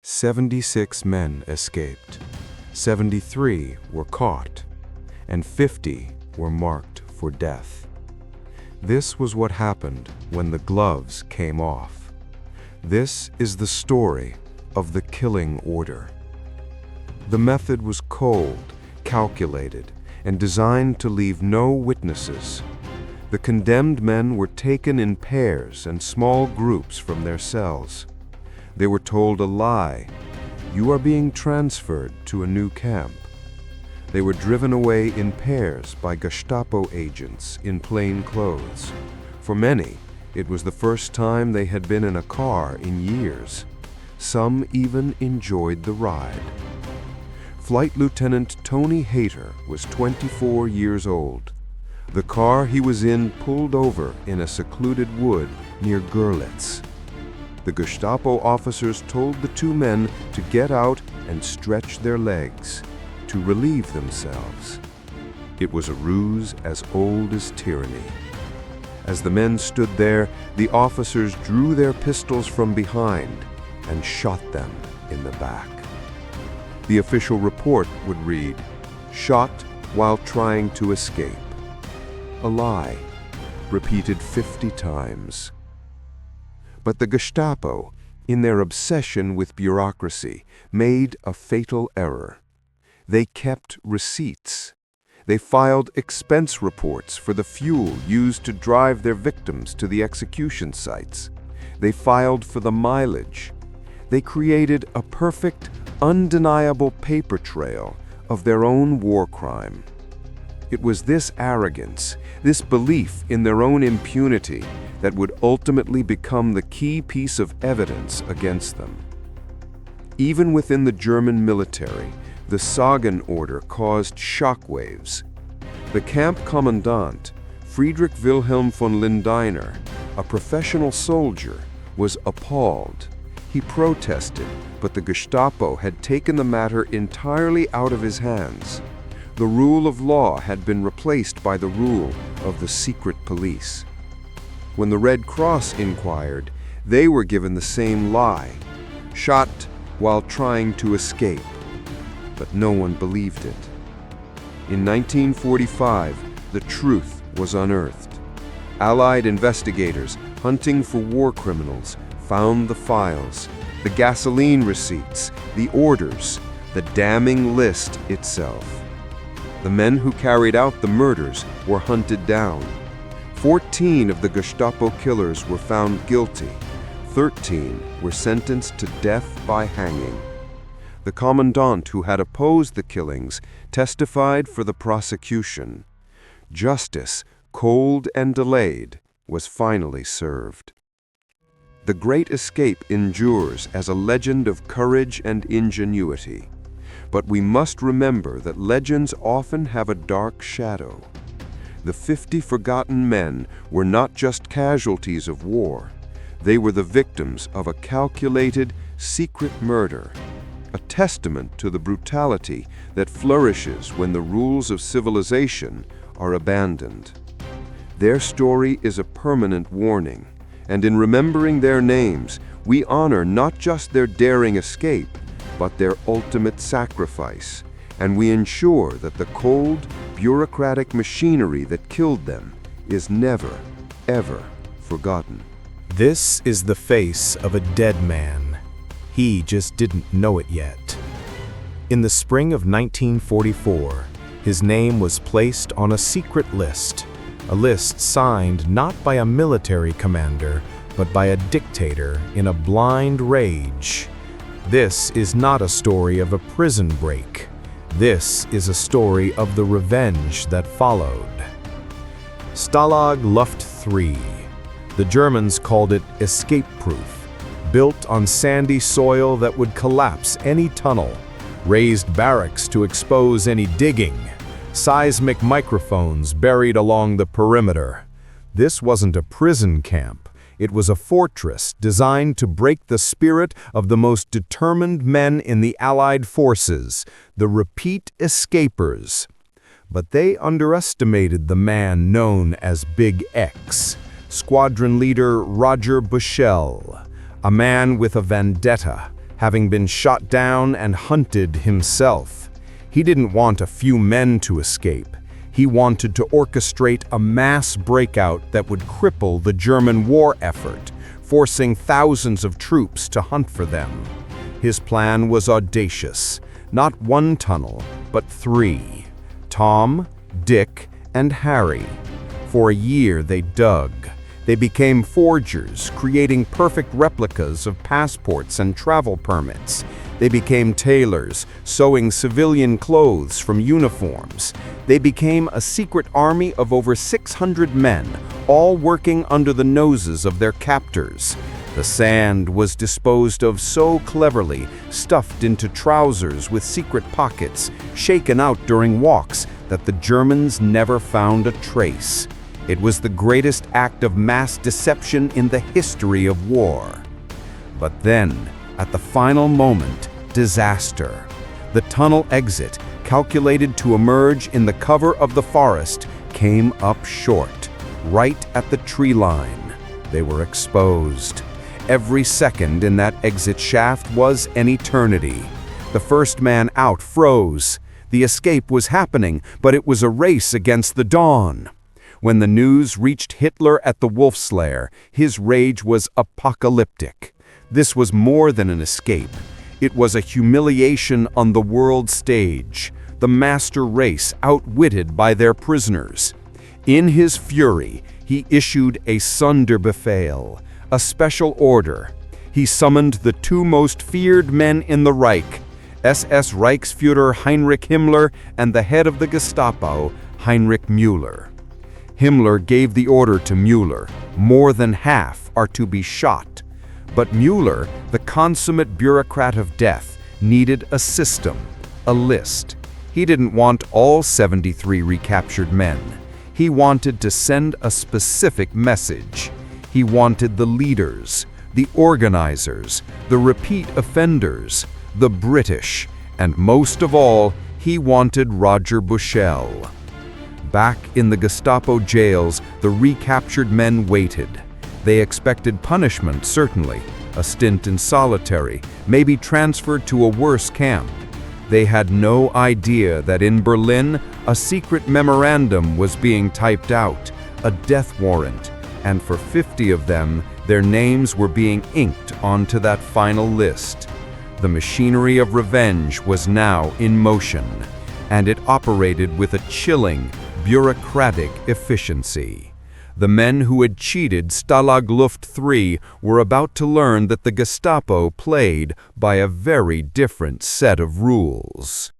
76 men escaped, 73 were caught, and 50 were marked for death. This was what happened when the gloves came off. This is the story of the killing order. The method was cold, calculated, and designed to leave no witnesses. The condemned men were taken in pairs and small groups from their cells. They were told a lie: "You are being transferred to a new camp." They were driven away in pairs by Gestapo agents in plain clothes. For many, it was the first time they had been in a car in years. Some even enjoyed the ride. Flight Lieutenant Tony Hayter was 24 years old. The car he was in pulled over in a secluded wood near Görlitz. The Gestapo officers told the two men to get out and stretch their legs, to relieve themselves. It was a ruse as old as tyranny. As the men stood there, the officers drew their pistols from behind and shot them in the back. The official report would read, "Shot while trying to escape." A lie, repeated 50 times. But the Gestapo, in their obsession with bureaucracy, made a fatal error. They kept receipts. They filed expense reports for the fuel used to drive their victims to the execution sites. They filed for the mileage. They created a perfect, undeniable paper trail of their own war crime. It was this arrogance, this belief in their own impunity, that would ultimately become the key piece of evidence against them. Even within the German military, the Sagen order caused shockwaves. The camp commandant, Friedrich Wilhelm von Lindeiner, a professional soldier, was appalled. He protested, but the Gestapo had taken the matter entirely out of his hands. The rule of law had been replaced by the rule of the secret police. When the Red Cross inquired, they were given the same lie: shot while trying to escape. But no one believed it. In 1945, the truth was unearthed. Allied investigators hunting for war criminals found the files, the gasoline receipts, the orders, the damning list itself. The men who carried out the murders were hunted down. 14 of the Gestapo killers were found guilty. 13 were sentenced to death by hanging. The commandant who had opposed the killings testified for the prosecution. Justice, cold and delayed, was finally served. The Great Escape endures as a legend of courage and ingenuity. But we must remember that legends often have a dark shadow. The 50 forgotten men were not just casualties of war. They were the victims of a calculated, secret murder, a testament to the brutality that flourishes when the rules of civilization are abandoned. Their story is a permanent warning, and in remembering their names, we honor not just their daring escape, but their ultimate sacrifice, and we ensure that the cold, bureaucratic machinery that killed them is never, ever forgotten. This is the face of a dead man. He just didn't know it yet. In the spring of 1944, his name was placed on a secret list, a list signed not by a military commander, but by a dictator in a blind rage. This is not a story of a prison break. This is a story of the revenge that followed. Stalag Luft III. The Germans called it escape-proof, built on sandy soil that would collapse any tunnel, raised barracks to expose any digging, seismic microphones buried along the perimeter. This wasn't a prison camp. It was a fortress designed to break the spirit of the most determined men in the Allied forces, the repeat escapers. But they underestimated the man known as Big X, Squadron Leader Roger Bushell, a man with a vendetta, having been shot down and hunted himself. He didn't want a few men to escape. He wanted to orchestrate a mass breakout that would cripple the German war effort, forcing thousands of troops to hunt for them. His plan was audacious. Not one tunnel, but 3. Tom, Dick, and Harry. For a year they dug. They became forgers, creating perfect replicas of passports and travel permits. They became tailors, sewing civilian clothes from uniforms. They became a secret army of over 600 men, all working under the noses of their captors. The sand was disposed of so cleverly, stuffed into trousers with secret pockets, shaken out during walks, that the Germans never found a trace. It was the greatest act of mass deception in the history of war. But then, at the final moment, disaster. The tunnel exit, calculated to emerge in the cover of the forest, came up short, right at the tree line. They were exposed. Every second in that exit shaft was an eternity. The first man out froze. The escape was happening, but it was a race against the dawn. When the news reached Hitler at the Wolf's Lair, his rage was apocalyptic. This was more than an escape. It was a humiliation on the world stage, the master race outwitted by their prisoners. In his fury, he issued a Sonderbefehl, a special order. He summoned the 2 most feared men in the Reich, SS Reichsführer Heinrich Himmler and the head of the Gestapo, Heinrich Müller. Himmler gave the order to Müller. More than half are to be shot. But Müller, the consummate bureaucrat of death, needed a system, a list. He didn't want all 73 recaptured men. He wanted to send a specific message. He wanted the leaders, the organizers, the repeat offenders, the British, and most of all, he wanted Roger Bushell. Back in the Gestapo jails, the recaptured men waited. They expected punishment, certainly, a stint in solitary, maybe transferred to a worse camp. They had no idea that in Berlin, a secret memorandum was being typed out, a death warrant, and for 50 of them, their names were being inked onto that final list. The machinery of revenge was now in motion, and it operated with a chilling, bureaucratic efficiency. The men who had cheated Stalag Luft III were about to learn that the Gestapo played by a very different set of rules.